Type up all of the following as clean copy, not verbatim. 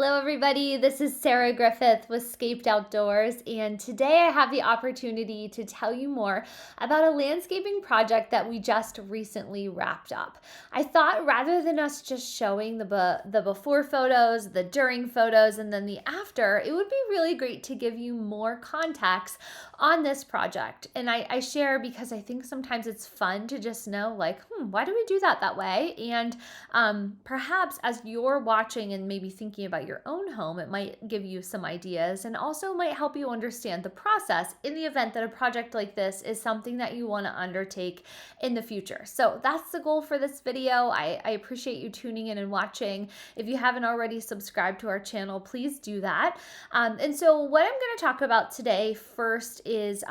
Hello, everybody. This is Sarah Griffith with Scaped Outdoors, and today I have the opportunity to tell you more about a landscaping project that we just recently wrapped up. I thought rather than us just showing the before photos, the during photos, and then the after, it would be really great to give you more context on this project. And I share because I think sometimes it's fun to just know, like, why do we do that way? And perhaps as you're watching and maybe thinking about your own home, it might give you some ideas and also might help you understand the process in the event that a project like this is something that you want to undertake in the future. So that's the goal for this video. I appreciate you tuning in and watching. If you haven't already subscribed to our channel, please do that. And so what I'm going to talk about today first is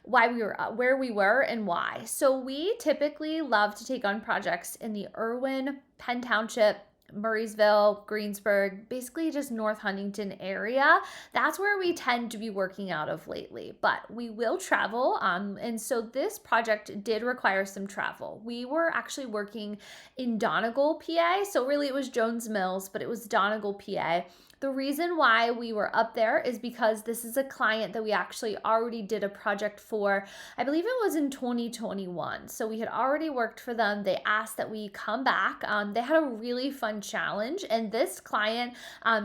why we were where we were and why. So we typically love to take on projects in the Irwin, Penn Township, Murraysville, Greensburg, basically just North Huntington area. That's where we tend to be working out of lately, but we will travel. And so this project did require some travel. We were actually working in Donegal, PA. So really it was Jones Mills, but it was Donegal, PA. The reason why we were up there is because this is a client that we actually already did a project for. I believe it was in 2021. So we had already worked for them. They asked that we come back. They had a really fun challenge. And this client,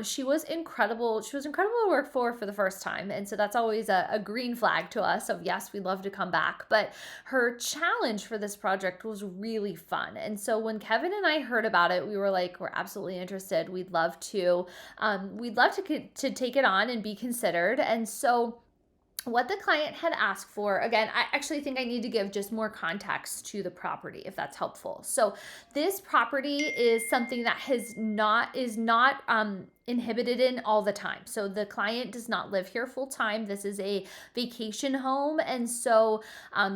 she was incredible. She was incredible to work for the first time. And so that's always a green flag to us of yes, we'd love to come back. But her challenge for this project was really fun. And so when Kevin and I heard about it, we were like, we're absolutely interested. We'd love to take it on and be considered. And so what the client had asked for, again, I actually think I need to give just more context to the property if that's helpful. So this property is something that is not inhibited in all the time. So the client does not live here full time. This is a vacation home. And so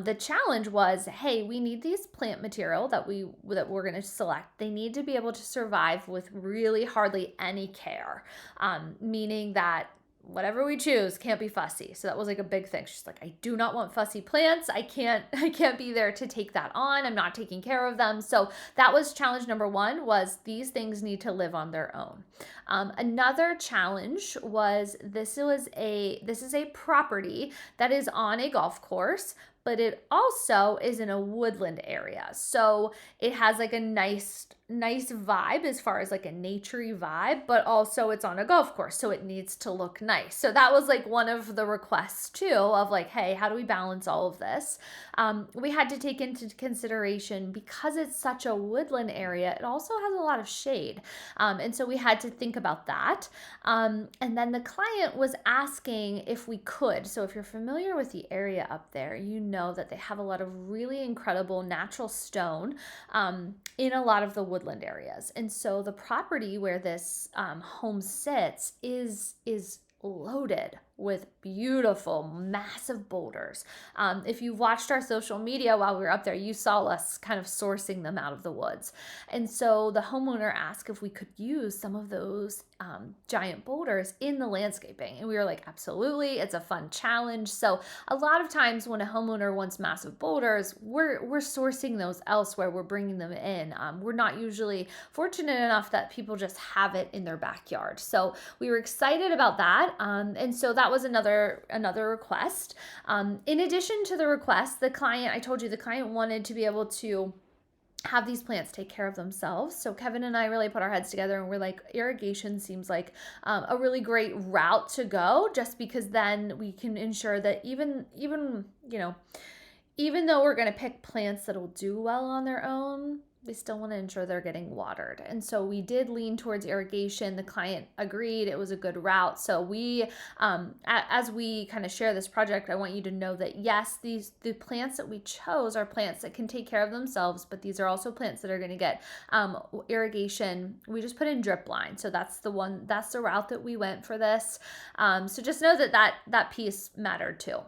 the challenge was, hey, we need these plant material that we're going to select. They need to be able to survive with really hardly any care, meaning that whatever we choose can't be fussy. So that was like a big thing. She's like, I do not want fussy plants. I can't be there to take that on. I'm not taking care of them. So that was challenge number one, was these things need to live on their own. Another challenge was this is a property that is on a golf course, but it also is in a woodland area. So it has like a nice vibe as far as like a naturey vibe, but also it's on a golf course, so it needs to look nice. So that was like one of the requests too, of like, hey, how do we balance all of this? We had to take into consideration, because it's such a woodland area, it also has a lot of shade. And so we had to think about that. And then the client was asking if we could. So if you're familiar with the area up there, you know that they have a lot of really incredible natural stone in a lot of the woodland areas. And so the property where this home sits is loaded with beautiful, massive boulders. If you watched our social media while we were up there, you saw us kind of sourcing them out of the woods. And so the homeowner asked if we could use some of those giant boulders in the landscaping. And we were like, absolutely, it's a fun challenge. So a lot of times when a homeowner wants massive boulders, we're sourcing those elsewhere. We're bringing them in. We're not usually fortunate enough that people just have it in their backyard. So we were excited about that. And so that was another request. In addition to the request, I told you the client wanted to be able to have these plants take care of themselves. So Kevin and I really put our heads together and we're like, irrigation seems like a really great route to go, just because then we can ensure that even though we're going to pick plants that'll do well on their own, we still want to ensure they're getting watered. And so we did lean towards irrigation. The client agreed it was a good route. So we, as we kind of share this project, I want you to know that yes, the plants that we chose are plants that can take care of themselves, but these are also plants that are going to get irrigation. We just put in drip line. So that's the route that we went for this. So just know that piece mattered too.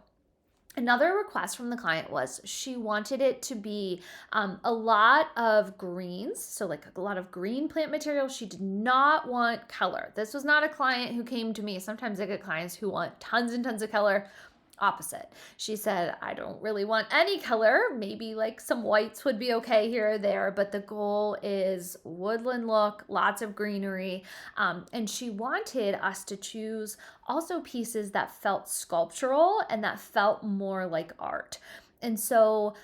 Another request from the client was she wanted it to be a lot of greens, so like a lot of green plant material. She did not want color. This was not a client who came to me. Sometimes I get clients who want tons and tons of color. opposite. She said, I don't really want any color. Maybe like some whites would be okay here or there, but the goal is woodland look, lots of greenery. And she wanted us to choose also pieces that felt sculptural and that felt more like art. And so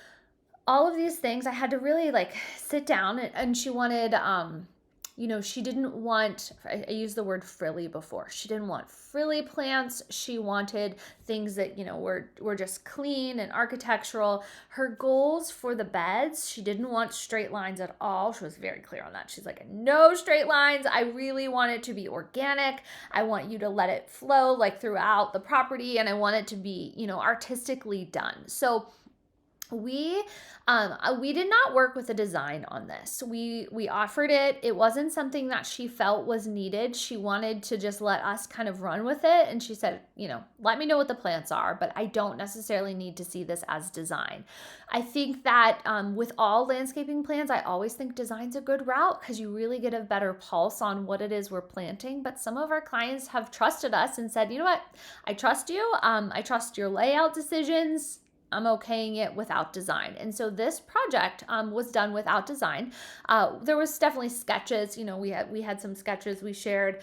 all of these things I had to really like sit down, and she wanted, she didn't want, I used the word frilly before. She didn't want frilly plants. She wanted things that, were just clean and architectural. Her goals for the beds, she didn't want straight lines at all. She was very clear on that. She's like, no straight lines. I really want it to be organic. I want you to let it flow like throughout the property, and I want it to be, artistically done. So we did not work with a design on this. We offered it. It wasn't something that she felt was needed. She wanted to just let us kind of run with it. And she said, let me know what the plants are, but I don't necessarily need to see this as design. I think that with all landscaping plans, I always think design's a good route because you really get a better pulse on what it is we're planting. But some of our clients have trusted us and said, you know what, I trust you. I trust your layout decisions. I'm okaying it without design. And so this project was done without design. There was definitely sketches. We had some sketches we shared.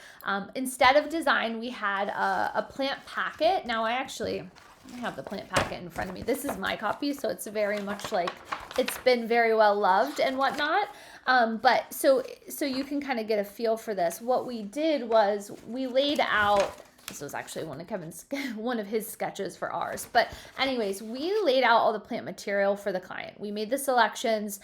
Instead of design, we had a plant packet. Now I have the plant packet in front of me. This is my copy, so it's very much like it's been very well loved and whatnot. But so you can kind of get a feel for this. What we did was we laid out. This was actually one of his sketches for ours. But anyways, we laid out all the plant material for the client. We made the selections.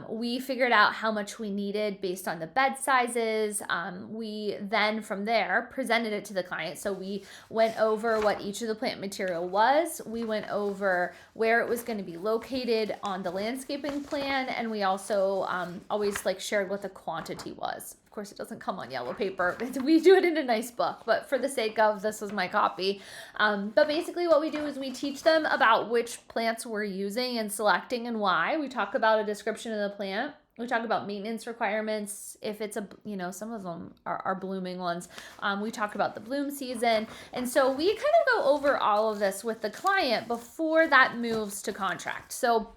We figured out how much we needed based on the bed sizes. We then from there presented it to the client. So we went over what each of the plant material was. We went over where it was going to be located on the landscaping plan. And we also always shared what the quantity was. Of course, it doesn't come on yellow paper. We do it in a nice book, but for the sake of this was my copy. But basically what we do is we teach them about which plants we're using and selecting and why. We talk about a description of the plant. We talk about maintenance requirements. If it's some of them are blooming ones. We talk about the bloom season. And so we kind of go over all of this with the client before that moves to contract. So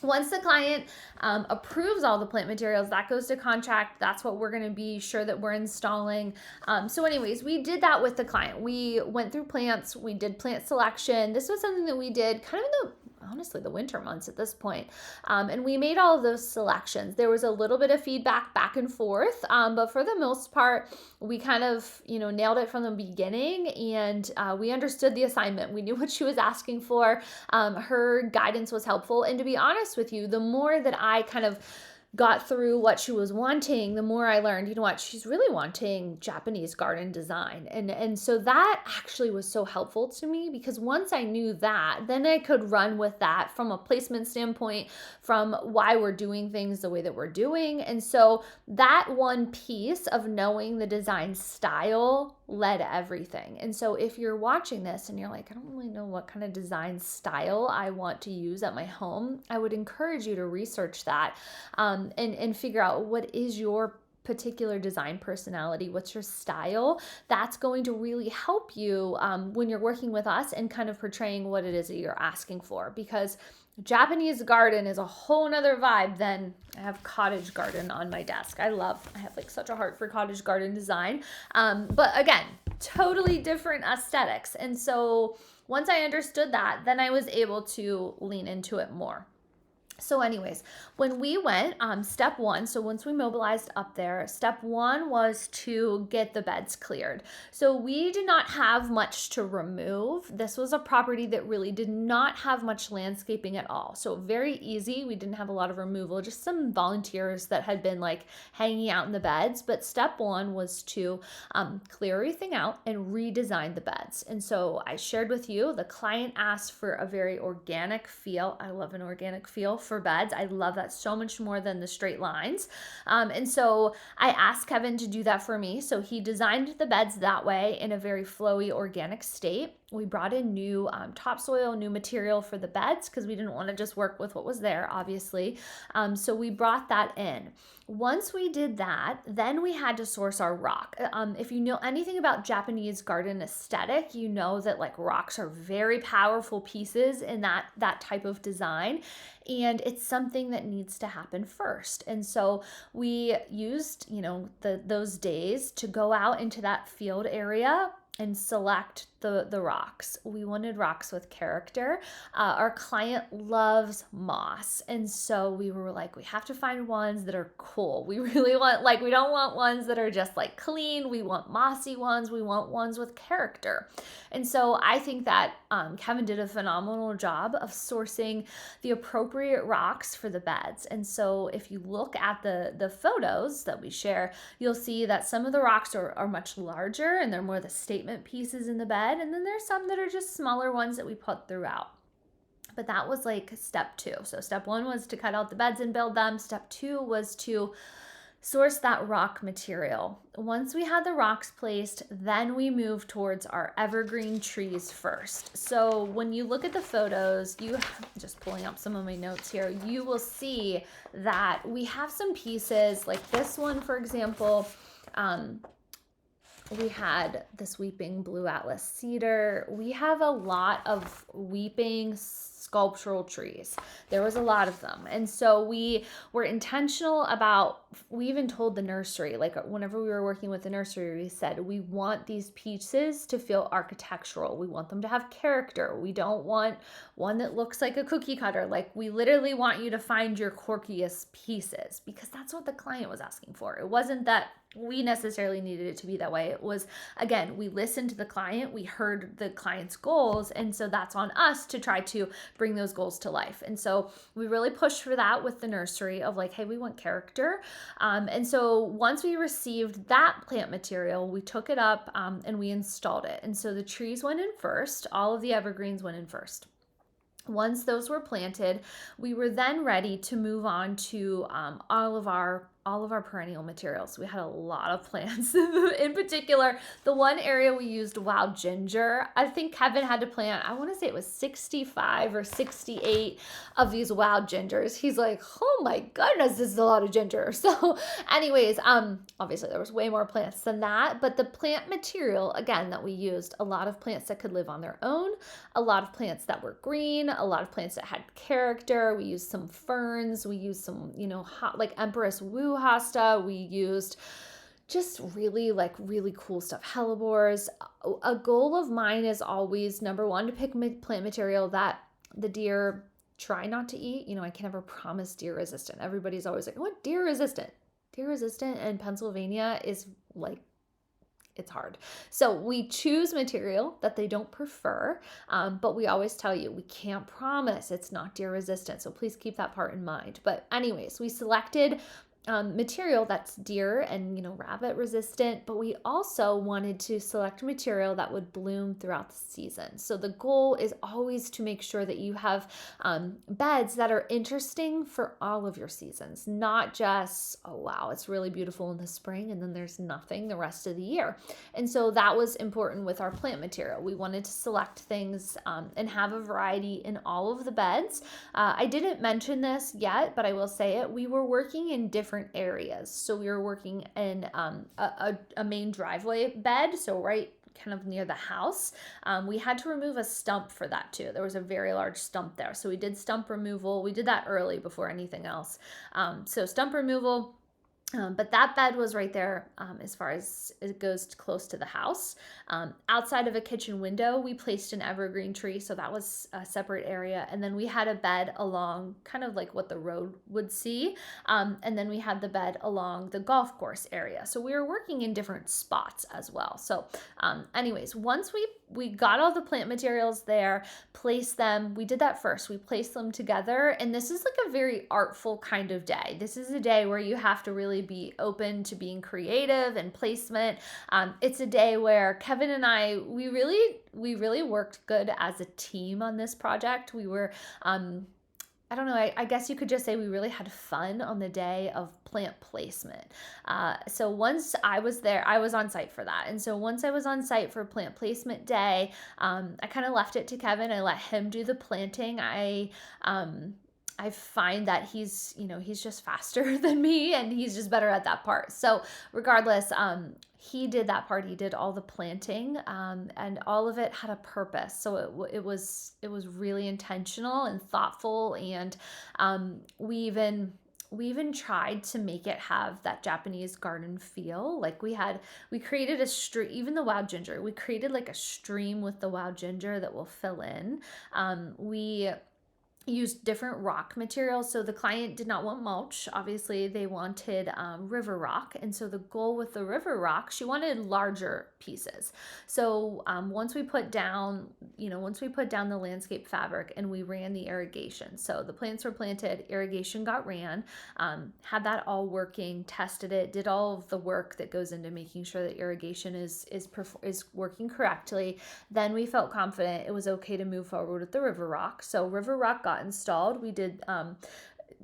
once the client approves all the plant materials, that goes to contract. That's what we're going to be sure that we're installing. So anyways, we did that with the client. We went through plants. We did plant selection. This was something that we did kind of in the winter months at this point. And we made all of those selections. There was a little bit of feedback back and forth, but for the most part, we kind of, nailed it from the beginning, and we understood the assignment. We knew what she was asking for. Her guidance was helpful. And to be honest with you, the more that I kind of got through what she was wanting, the more I learned, she's really wanting Japanese garden design. And so that actually was so helpful to me, because once I knew that, then I could run with that from a placement standpoint, from why we're doing things the way that we're doing. And so that one piece of knowing the design style led everything. And so if you're watching this and you're like, I don't really know what kind of design style I want to use at my home, I would encourage you to research that and figure out what is your particular design personality, what's your style. That's going to really help you when you're working with us and kind of portraying what it is that you're asking for, because Japanese garden is a whole nother vibe than I have cottage garden on my desk. I have such a heart for cottage garden design. But again, totally different aesthetics. And so once I understood that, then I was able to lean into it more. So anyways, when we went, step one, so once we mobilized up there, step one was to get the beds cleared. So we did not have much to remove. This was a property that really did not have much landscaping at all. So very easy. We didn't have a lot of removal, just some volunteers that had been hanging out in the beds. But step one was to clear everything out and redesign the beds. And so I shared with you, the client asked for a very organic feel. I love an organic feel for beds. I love that so much more than the straight lines. And so I asked Kevin to do that for me. So he designed the beds that way in a very flowy, organic state. We brought in new topsoil, new material for the beds because we didn't want to just work with what was there, obviously. So we brought that in. Once we did that, then we had to source our rock. If you know anything about Japanese garden aesthetic, you know that like rocks are very powerful pieces in that type of design, and it's something that needs to happen first. And so we used, those days to go out into that field area and select the rocks. We wanted rocks with character. Our client loves moss. And so we were like, we have to find ones that are cool. We really want, we don't want ones that are just like clean. We want mossy ones. We want ones with character. And so I think that Kevin did a phenomenal job of sourcing the appropriate rocks for the beds. And so if you look at the photos that we share, you'll see that some of the rocks are much larger and they're more the statement pieces in the bed. And then there's some that are just smaller ones that we put throughout. But that was like step 2. So step 1 was to cut out the beds and build them. Step 2 was to source that rock material. Once we had the rocks placed, then we moved towards our evergreen trees first. So when you look at the photos, just pulling up some of my notes here, you will see that we have some pieces like this one, for example. We had this weeping blue Atlas cedar. We have a lot of weeping sculptural trees. There was a lot of them. And so we were intentional about, we even told the nursery, like whenever we were working with the nursery, we said, we want these pieces to feel architectural. We want them to have character. We don't want one that looks like a cookie cutter. Like we literally want you to find your quirkiest pieces because that's what the client was asking for. It wasn't that we necessarily needed it to be that way. It was, again, we listened to the client, we heard the client's goals, and so that's on us to try to bring those goals to life. And so we really pushed for that with the nursery of like, hey, we want character. And so once we received that plant material, we took it up and we installed it. And so the trees went in first, all of the evergreens went in first. Once those were planted, we were then ready to move on to all of our perennial materials. We had a lot of plants. In particular, the one area we used wild ginger. I think Kevin had to plant, I want to say it was 65 or 68 of these wild gingers. He's like, oh my goodness, this is a lot of ginger. So anyways, obviously there was way more plants than that, but the plant material, again, that we used, a lot of plants that could live on their own, a lot of plants that were green, a lot of plants that had character. We used some ferns. We used some, hot, like Empress Wu hosta. We used just really cool stuff. Hellebores. A goal of mine is always, number one, to pick plant material that the deer try not to eat. I can never promise deer resistant. Everybody's always like, what, deer resistant? Deer resistant in Pennsylvania is like, it's hard. So we choose material that they don't prefer, but we always tell you we can't promise it's not deer resistant. So please keep that part in mind. But anyways, we selected material that's deer and rabbit resistant, but we also wanted to select material that would bloom throughout the season. So the goal is always to make sure that you have beds that are interesting for all of your seasons, not just, oh wow, it's really beautiful in the spring and then there's nothing the rest of the year. And so that was important with our plant material. We wanted to select things and have a variety in all of the beds. I didn't mention this yet, but I will say it. We were working in different areas. So we were working in a main driveway bed, so right kind of near the house. We had to remove a stump for that too. There was a very large stump there. So we did stump removal. We did that early before anything else. So stump removal. But that bed was right there as far as it goes close to the house. Outside of a kitchen window, we placed an evergreen tree, so that was a separate area. And then we had a bed along kind of like what the road would see. And then we had the bed along the golf course area. So we were working in different spots as well. So anyways, once we got all the plant materials there, placed them. We did that first. We placed them together. And this is like a very artful kind of day. This is a day where you have to really be open to being creative and placement. It's a day where Kevin and I, we really worked good as a team on this project. We were, I don't know, I guess you could just say we really had fun on the day of plant placement. So once I was there, I was on site for that. And so once I was on site for plant placement day, I kind of left it to Kevin. I let him do the planting. I find that he's just faster than me and he's just better at that part. So regardless, he did that part. He did all the planting, and all of it had a purpose. So it was really intentional and thoughtful, and we even tried to make it have that Japanese garden feel. Like we created a stream, even the wild ginger. We created like a stream with the wild ginger that will fill in. We used different rock materials. So the client did not want mulch. Obviously, they wanted river rock. And so the goal with the river rock, she wanted larger pieces. So once we put down the landscape fabric and we ran the irrigation. So the plants were planted, irrigation got ran, had that all working, tested it, did all of the work that goes into making sure that irrigation is working correctly. Then we felt confident it was okay to move forward with the river rock. So river rock got installed. We did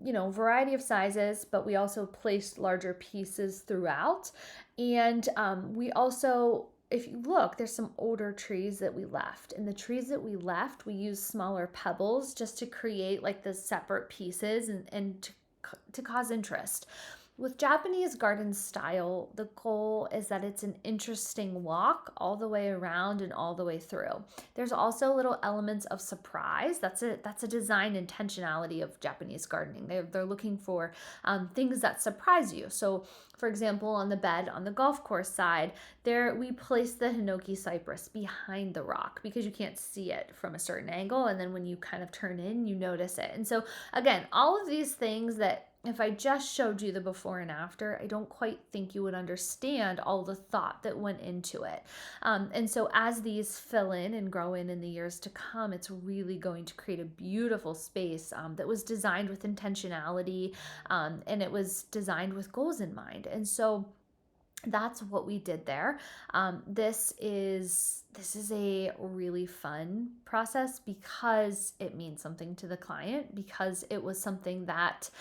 variety of sizes, but we also placed larger pieces throughout. And we also, if you look, there's some older trees that we left. And the trees that we left, we used smaller pebbles just to create like the separate pieces and to cause interest. With Japanese garden style, the goal is that it's an interesting walk all the way around and all the way through. There's also little elements of surprise. That's a design intentionality of Japanese gardening. They're looking for things that surprise you. So, for example, on the bed on the golf course side, there we place the Hinoki cypress behind the rock because you can't see it from a certain angle, and then when you kind of turn in, you notice it. And so, again, all of these things that if I just showed you the before and after, I don't quite think you would understand all the thought that went into it. And so as these fill in and grow in the years to come, it's really going to create a beautiful space that was designed with intentionality, and it was designed with goals in mind. And so that's what we did there. This is a really fun process because it means something to the client, because it was something that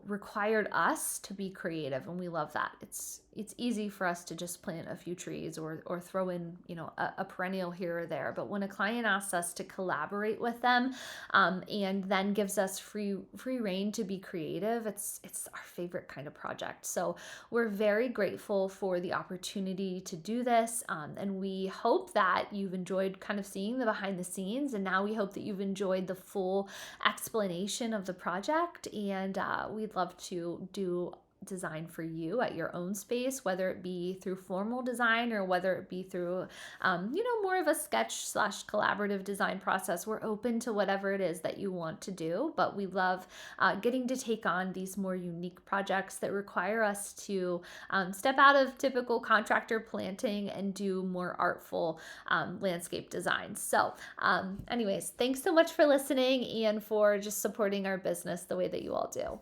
required us to be creative, and we love that. It's easy for us to just plant a few trees or throw in a perennial here or there, but when a client asks us to collaborate with them, and then gives us free reign to be creative, it's our favorite kind of project. So we're very grateful for the opportunity to do this, and we hope that you've enjoyed kind of seeing the behind the scenes, and now we hope that you've enjoyed the full explanation of the project. And we'd love to do design for you at your own space, whether it be through formal design or whether it be through more of a sketch / collaborative design process. We're open to whatever it is that you want to do, but we love getting to take on these more unique projects that require us to step out of typical contractor planting and do more artful landscape designs. So anyways, thanks so much for listening and for just supporting our business the way that you all do.